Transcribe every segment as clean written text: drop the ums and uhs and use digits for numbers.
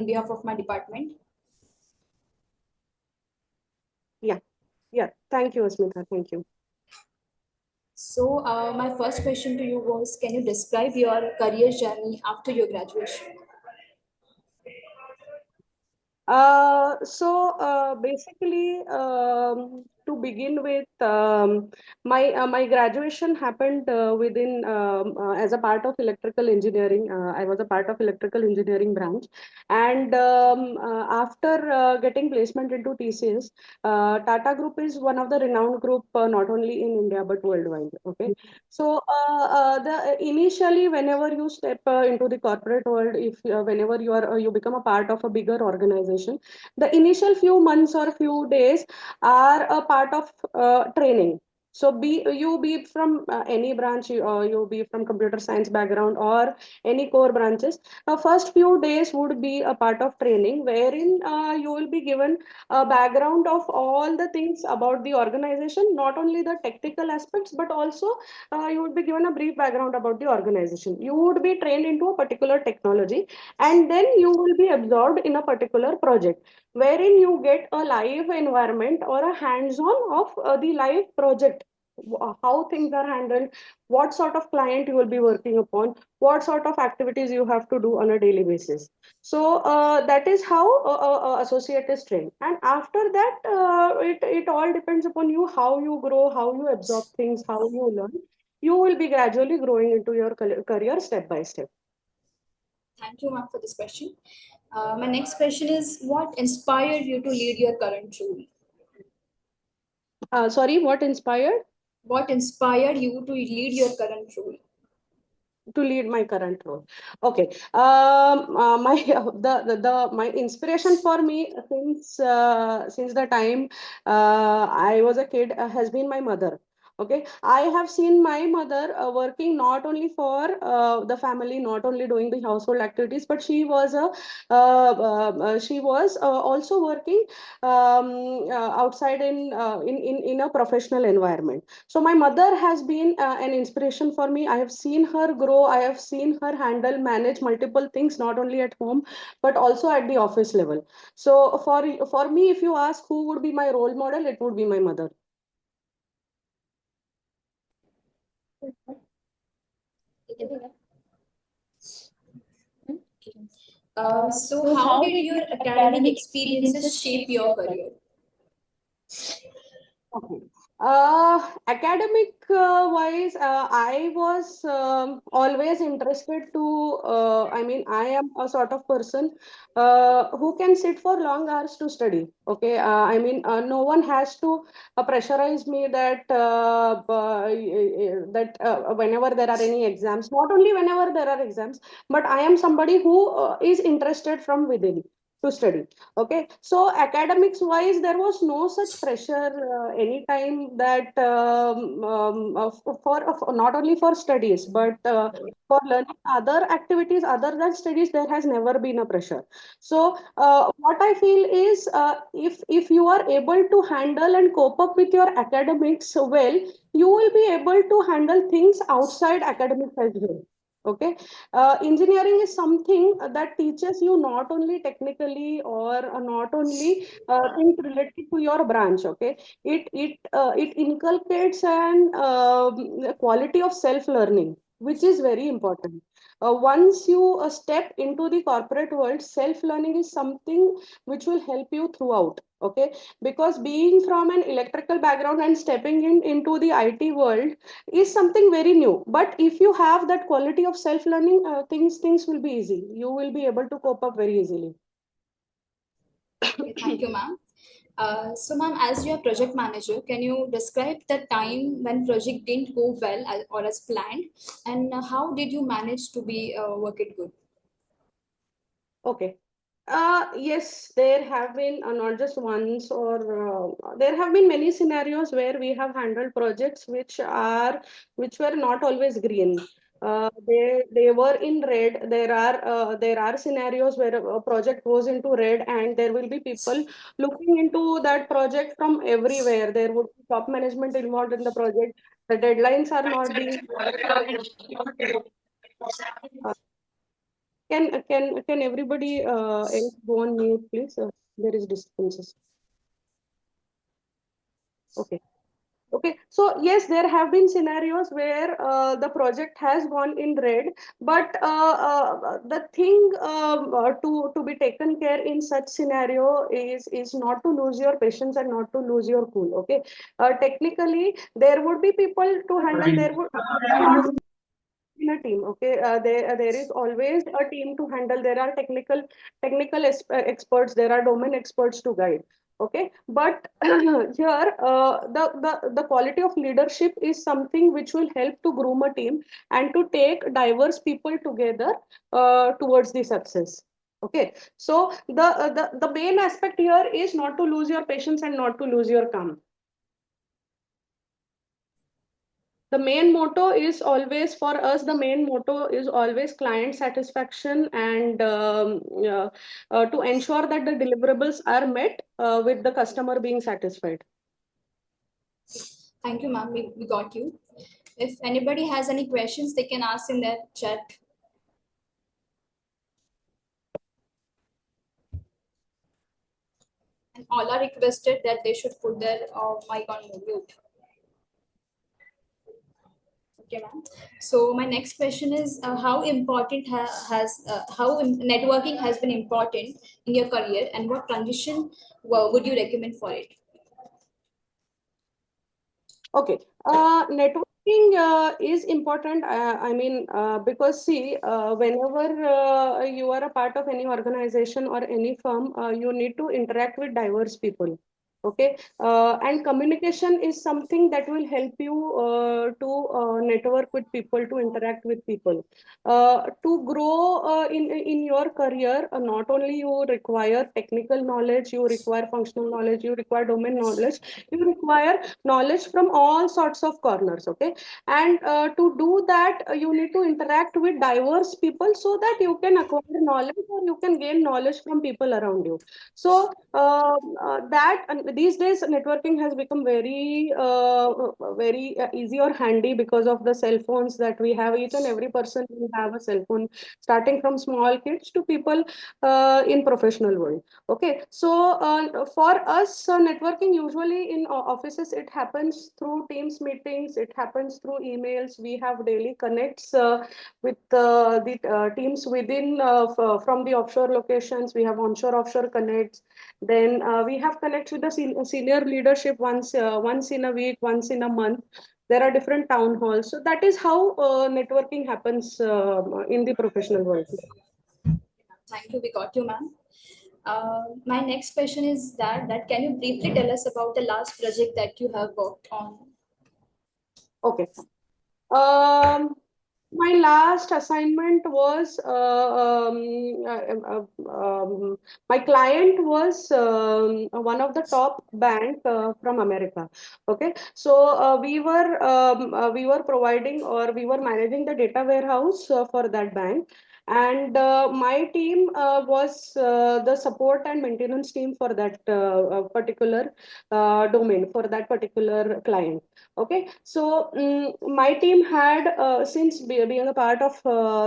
behalf of my department. Yeah. Thank you, Asmita. Thank you. So my first question to you was, can you describe your career journey after your graduation? Basically, to begin with, my graduation happened within as a part of electrical engineering. I was a part of electrical engineering branch, and after getting placement into TCS, Tata Group is one of the renowned group not only in India but worldwide. Okay, so the initially whenever you step into the corporate world, if whenever you become a part of a bigger organization, the initial few months or few days are a part of training. So be from any branch, you be from computer science background or any core branches. First few days would be a part of training, wherein you will be given a background of all the things about the organization, not only the technical aspects, but also you would be given a brief background about the organization. You would be trained into a particular technology, and then you will be absorbed in a particular project, wherein you get a live environment or a hands-on of the live project, how things are handled, what sort of client you will be working upon, what sort of activities you have to do on a daily basis. So that is how associate is trained, and after that it all depends upon you, how you grow, how you absorb things, how you learn. You will be gradually growing into your career step by step. Thank you, ma'am, for this question. My next question is, what inspired you to lead your current role? Sorry, what inspired? What inspired you to lead your current role? To lead my current role. Okay. My my inspiration for me since the time I was a kid has been my mother. Okay, I have seen my mother working not only for the family, not only doing the household activities, but she was also working outside in a professional environment. So my mother has been an inspiration for me. I have seen her grow. I have seen her handle, manage multiple things, not only at home, but also at the office level. So for me, if you ask who would be my role model, it would be my mother. So how did your academic experiences shape your career? Okay. Academic wise, I was always interested to. I mean, I am a sort of person who can sit for long hours to study. Okay. I mean, no one has to pressurize me that whenever there are any exams, not only whenever there are exams, but I am somebody who is interested from within to study. Okay, so academics wise, there was no such pressure anytime that for not only for studies, but for learning other activities other than studies, there has never been a pressure. So what I feel is if you are able to handle and cope up with your academics well, you will be able to handle things outside academics as well. Okay, engineering is something that teaches you not only technically or not only things related to your branch. Okay, it inculcates an quality of self learning, which is very important. Once you step into the corporate world, self learning is something which will help you throughout. Okay, because being from an electrical background and stepping into the IT world is something very new. But if you have that quality of self learning, things will be easy. You will be able to cope up very easily. Okay, thank you, ma'am. So, ma'am, as your project manager, can you describe the time when project didn't go well or as planned, and how did you manage to be work it good? Okay. Yes, there have been not just once, or there have been many scenarios where we have handled projects which were not always green. They were in red. There are scenarios where a project goes into red, and there will be people looking into that project from everywhere. There would be top management involved in the project. The deadlines are not being Can everybody else go on mute, please? There is disturbances. Okay. Okay, so yes, there have been scenarios where the project has gone in red, but the thing to be taken care in such scenario is not to lose your patience and not to lose your cool. Okay, technically there would be people to handle. There would in a team. Okay, there is always a team to handle. There are technical experts, there are domain experts to guide. Okay, but here the quality of leadership is something which will help to groom a team and to take diverse people together towards the success. Okay, so the main aspect here is not to lose your patience and not to lose your calm. The main motto is always for us, the main motto is always client satisfaction and to ensure that the deliverables are met with the customer being satisfied. Thank you, ma'am. We got you. If anybody has any questions, they can ask in their chat. And all are requested that they should put their mic on mute. Okay, ma'am. So my next question is how important networking has been important in your career, and what condition would you recommend for it? Okay, networking is important. I mean, because see, whenever you are a part of any organization or any firm, you need to interact with diverse people. Okay, and communication is something that will help you to network with people, to interact with people. To grow in your career, not only you require technical knowledge, you require functional knowledge, you require domain knowledge, you require knowledge from all sorts of corners. Okay, and to do that you need to interact with diverse people so that you can acquire knowledge or you can gain knowledge from people around you. So that and these days networking has become very easy or handy because of the cell phones that we have. Each and every person will have a cell phone, starting from small kids to people in professional world. Okay, so for us, networking usually in offices, it happens through Teams meetings, it happens through emails. We have daily connects with the teams within from the offshore locations. We have onshore offshore connects. Then we have connects with the senior leadership once in a week, once in a month. There are different town halls. So that is how networking happens in the professional world. Thank you. We got you, ma'am. My next question is that can you briefly tell us about the last project that you have worked on? Okay. Um, my last assignment was my client was one of the top bank from America. Okay, so we were providing or we were managing the data warehouse for that bank, and my team was the support and maintenance team for that particular domain for that particular client. Okay, so my team had since being a part of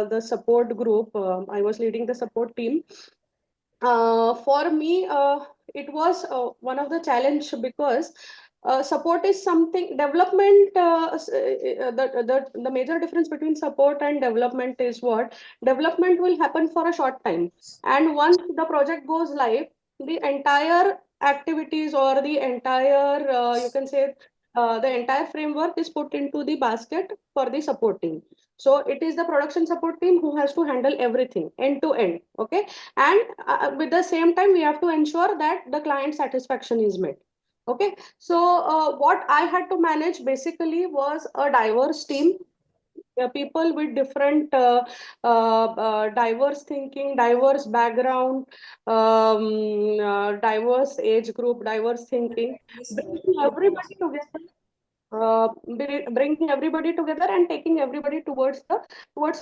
the support group, I was leading the support team. For me, it was one of the challenge because support is something development. The major difference between support and development is what development will happen for a short time, and once the project goes live, the entire activities or the entire you can say the entire framework is put into the basket for the support team. So it is the production support team who has to handle everything end to end. Okay, and with the same time we have to ensure that the client satisfaction is met. Okay, so what I had to manage basically was a diverse team, people with different diverse thinking, diverse background, diverse age group, diverse thinking, bringing everybody together, bringing everybody together and taking everybody towards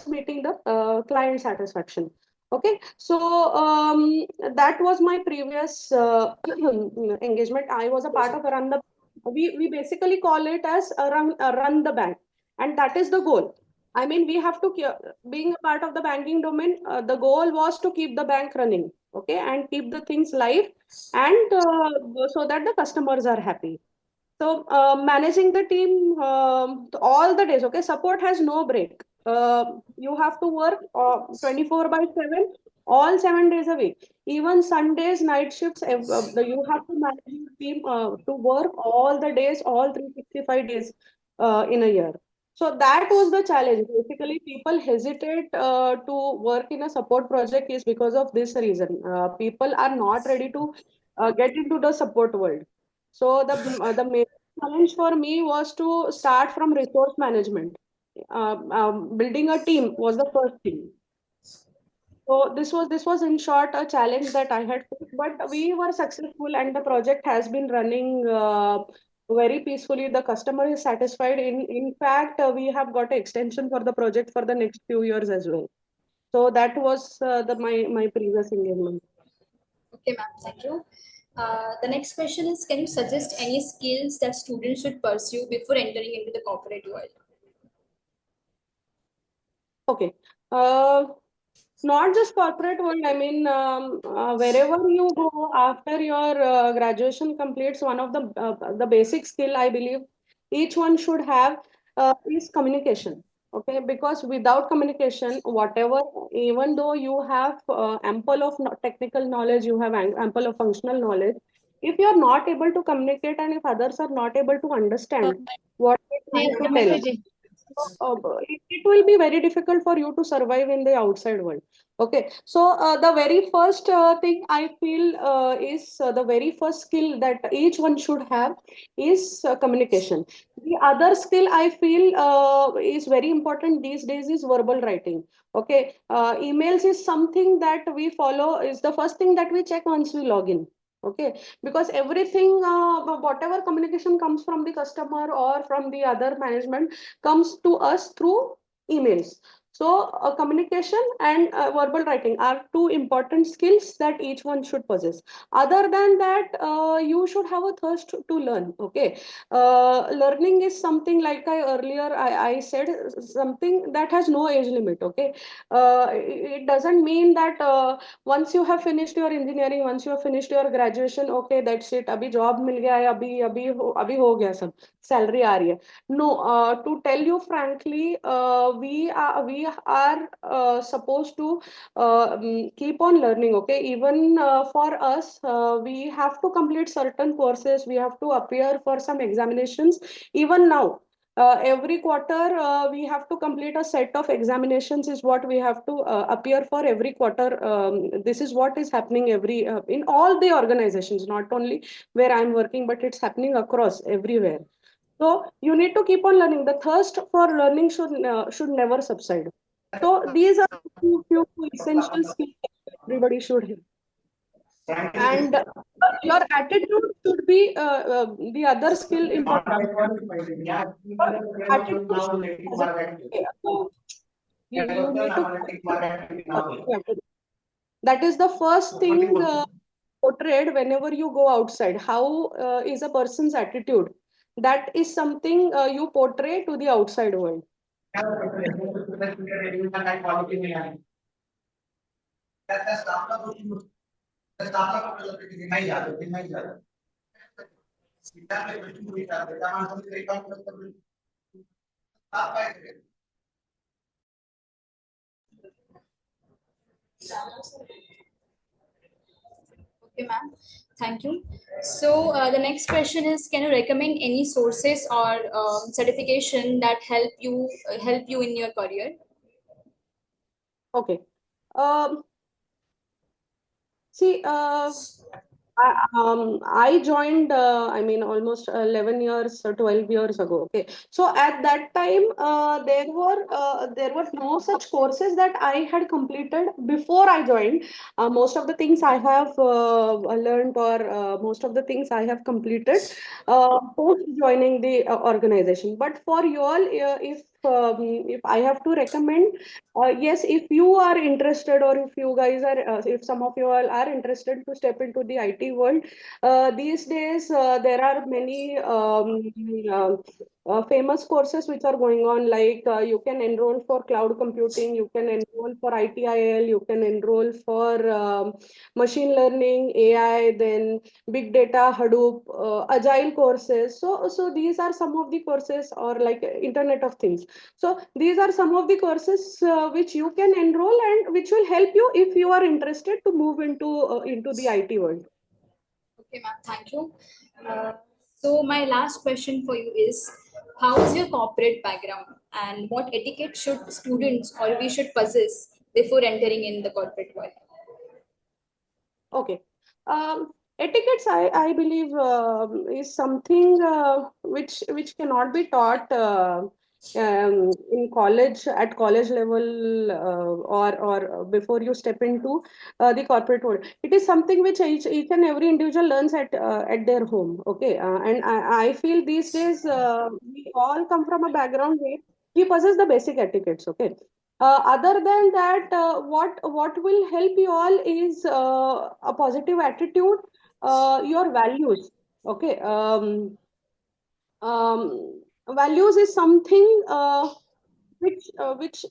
meeting the client satisfaction. Okay, so that was my previous engagement. I was a part of we basically call it as run the bank, and that is the goal. I mean, we have to, being a part of the banking domain, the goal was to keep the bank running, okay, and keep the things live, and so that the customers are happy. So managing the team all the days, okay, support has no break. You have to work 24 by 7, all 7 days a week. Even Sundays, night shifts, you have to manage your team to work all the days, all 365 days in a year. So that was the challenge. Basically, people hesitate to work in a support project is because of this reason. People are not ready to get into the support world. So the main challenge for me was to start from resource management. Building a team was the first thing. So this was in short a challenge that I had faced, but we were successful and the project has been running very peacefully. The customer is satisfied. In fact, we have got an extension for the project for the next few years as well. So that was my previous engagement. Okay, ma'am. Thank you. The next question is, can you suggest any skills that students should pursue before entering into the corporate world? Okay. Uh, Not just corporate world. I mean, wherever you go after your graduation completes, one of the basic skill I believe each one should have is communication. Okay, because without communication, whatever, even though you have ample of technical knowledge, you have ample of functional knowledge, if you are not able to communicate and if others are not able to understand what you're trying to tell, it will be very difficult for you to survive in the outside world. Okay, so the very first thing I feel is the very first skill that each one should have is communication. The other skill I feel is very important these days is verbal writing. Okay, emails is something that we follow, is the first thing that we check once we log in. Okay, because everything, whatever communication comes from the customer or from the other management comes to us through emails. So, communication and verbal writing are two important skills that each one should possess. Other than that, you should have a thirst to learn. Okay, learning is something like I said, something that has no age limit. Okay, it doesn't mean that once you have finished your engineering, once you have finished your graduation, okay, that's it. अभी job मिल गया है, अभी हो गया सब, salary आ रही है. No, to tell you frankly, we are supposed to keep on learning. Okay, even for us, we have to complete certain courses. We have to appear for some examinations. Even now, every quarter, we have to complete a set of examinations. Is what we have to appear for every quarter. This is what is happening every in all the organizations, not only where I'm working, but it's happening across everywhere. So you need to keep on learning. The thirst for learning should never subside. So these are few essential skills that everybody should have. And your attitude should be the other skill important. Your attitude should be positive. You need to positive. That is the first thing portrayed whenever you go outside. How is a person's attitude? That is something you portray to the outside world. Okay, ma'am. Thank you. So the next question is, can you recommend any sources or certification that help you in your career? Okay. Um, See, I joined, I mean, almost 11 years or 12 years ago. Okay. So at that time, there were no such courses that I had completed before I joined. Most of the things I have learned, or most of the things I have completed post joining the organization. But for you all, if I have to recommend, yes, if you are interested, or if you guys are, if some of you all are interested to step into the IT world, these days there are many famous courses which are going on, like you can enroll for cloud computing, you can enroll for ITIL, you can enroll for machine learning, AI, then big data, Hadoop, agile courses. So these are some of the courses, or like Internet of Things. So these are some of the courses which you can enroll and which will help you if you are interested to move into the IT world. Okay, ma'am, thank you. Uh, so my last question for you is, how is your corporate background and what etiquette should students or we should possess before entering in the corporate world? Okay. Etiquettes, I believe, is something which cannot be taught in college, at college level, or before you step into the corporate world. It is something which each and every individual learns at their home. Okay, and I feel these days we all come from a background where we possess the basic etiquettes. Okay, other than that, what will help you all is a positive attitude, your values. Okay, values is something which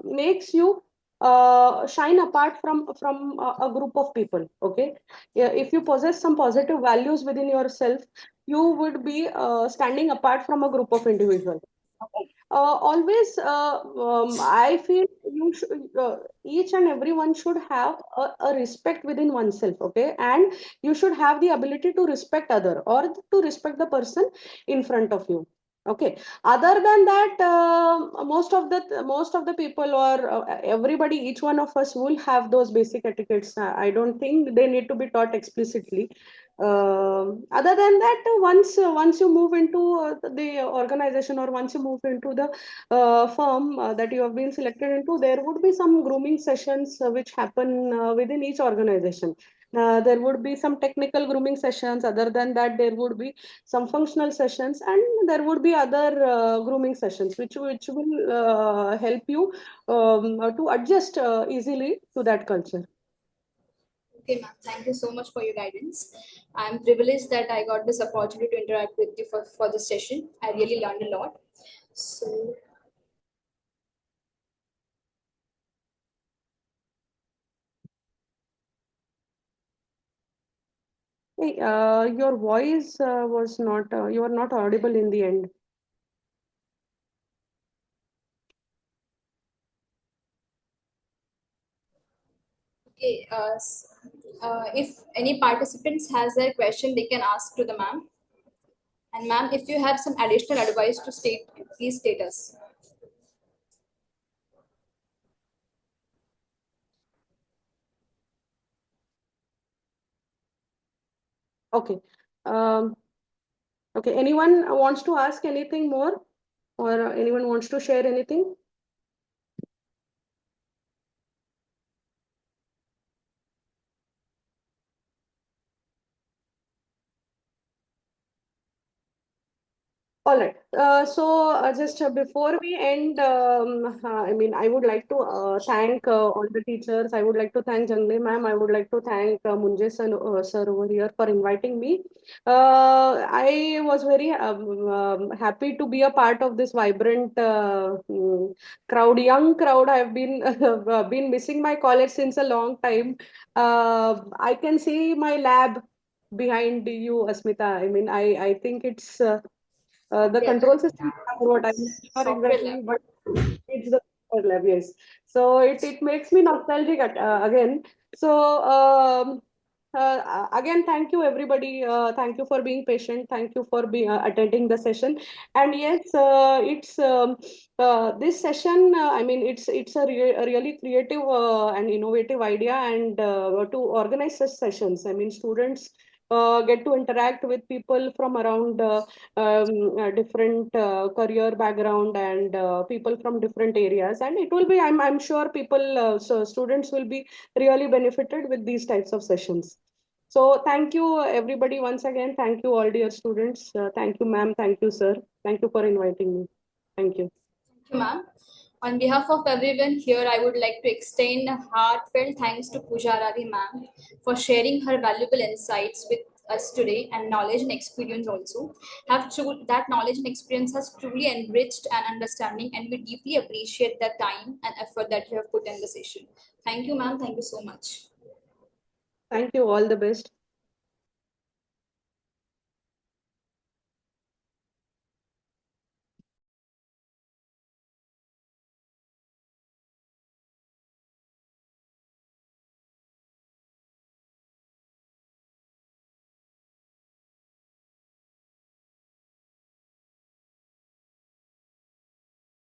makes you shine apart from a group of people. Okay, yeah, if you possess some positive values within yourself, you would be standing apart from a group of individuals. Always, I feel each and everyone should have a respect within oneself. Okay, and you should have the ability to respect other, or to respect the person in front of you. Okay, other than that, most of the people, or everybody, each one of us will have those basic etiquettes. I don't think they need to be taught explicitly. Other than that, once you move into the organization, or once you move into the firm that you have been selected into, there would be some grooming sessions which happen within each organization. There would be some technical grooming sessions. Other than that, there would be some functional sessions, and there would be other grooming sessions which will help you to adjust easily to that culture. Okay, ma'am, thank you so much for your guidance. I'm privileged that I got this opportunity to interact with you for this session. I really learned a lot. So, Hey, your voice was not, you are not audible in the end. okay, if any participants has their question, they can ask to the ma'am. And ma'am, if you have some additional advice to state, please state us. Okay. Um, okay. Anyone wants to ask anything more, or anyone wants to share anything? All right. Just before we end, I mean, I would like to thank all the teachers. I would like to thank Jangle ma'am. I would like to thank Munje sir over here for inviting me. I was very happy to be a part of this vibrant crowd, young crowd. I've been been missing my college since a long time. I can see my lab behind you, Asmita. I mean, I think it's. The Yeah, control system or what, I'm not sure software exactly, lab. but it's the software lab, yes. So it makes me nostalgic again. So again, thank you everybody. Thank you for being patient. Thank you for attending the session. And yes, it's this session. I mean, it's a really creative and innovative idea, and to organize such sessions. I mean, students get to interact with people from around different career background, and people from different areas, and it will be, I'm sure people, so students will be really benefited with these types of sessions. So thank you everybody once again. Thank you all dear students. Thank you ma'am. Thank you sir. Thank you for inviting me. Thank you. Thank you, ma'am. On behalf of everyone here, I would like to extend a heartfelt thanks to Pooja Aaradhi, ma'am, for sharing her valuable insights with us today, and knowledge and experience also. That knowledge and experience has truly enriched an understanding, and we deeply appreciate the time and effort that you have put in the session. Thank you, ma'am. Thank you so much. Thank you. All the best.